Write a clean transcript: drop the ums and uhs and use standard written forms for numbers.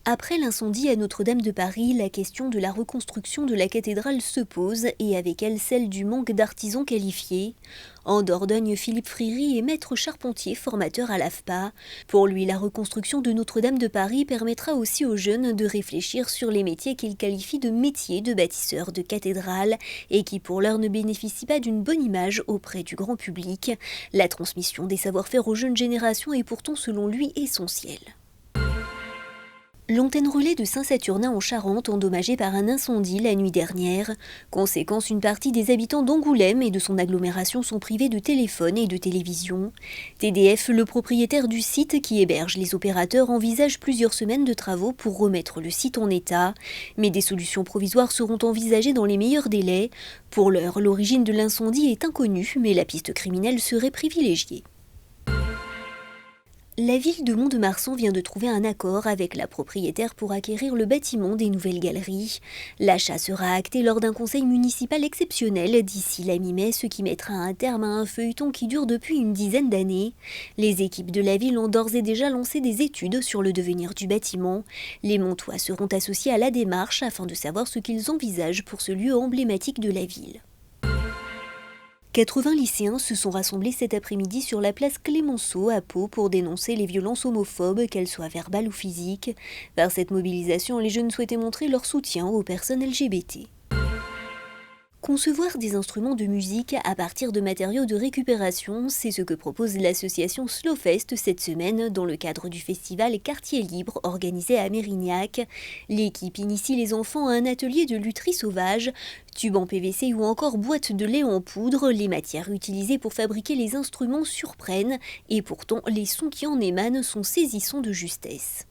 Après l'incendie à Notre-Dame de Paris, la question de la reconstruction de la cathédrale se pose et avec elle celle du manque d'artisans qualifiés. En Dordogne, Philippe Friry est maître charpentier, formateur à l'AFPA. Pour lui, la reconstruction de Notre-Dame de Paris permettra aussi aux jeunes de réfléchir sur les métiers qu'il qualifie de métiers de bâtisseurs de cathédrales et qui pour l'heure ne bénéficient pas d'une bonne image auprès du grand public. La transmission des savoir-faire aux jeunes générations est pourtant selon lui essentielle. L'antenne relais de Saint-Saturnin en Charente endommagée par un incendie la nuit dernière. Conséquence, une partie des habitants d'Angoulême et de son agglomération sont privés de téléphone et de télévision. TDF, le propriétaire du site qui héberge les opérateurs, envisage plusieurs semaines de travaux pour remettre le site en état. Mais des solutions provisoires seront envisagées dans les meilleurs délais. Pour l'heure, l'origine de l'incendie est inconnue, mais la piste criminelle serait privilégiée. La ville de Mont-de-Marsan vient de trouver un accord avec la propriétaire pour acquérir le bâtiment des nouvelles galeries. L'achat sera acté lors d'un conseil municipal exceptionnel d'ici la mi-mai, ce qui mettra un terme à un feuilleton qui dure depuis une dizaine d'années. Les équipes de la ville ont d'ores et déjà lancé des études sur le devenir du bâtiment. Les Montois seront associés à la démarche afin de savoir ce qu'ils envisagent pour ce lieu emblématique de la ville. 80 lycéens se sont rassemblés cet après-midi sur la place Clémenceau à Pau pour dénoncer les violences homophobes, qu'elles soient verbales ou physiques. Par cette mobilisation, les jeunes souhaitaient montrer leur soutien aux personnes LGBT. Concevoir des instruments de musique à partir de matériaux de récupération, c'est ce que propose l'association Slowfest cette semaine dans le cadre du festival Quartier Libre organisé à Mérignac. L'équipe initie les enfants à un atelier de lutherie sauvage, tubes en PVC ou encore boîtes de lait en poudre. Les matières utilisées pour fabriquer les instruments surprennent et pourtant les sons qui en émanent sont saisissants de justesse.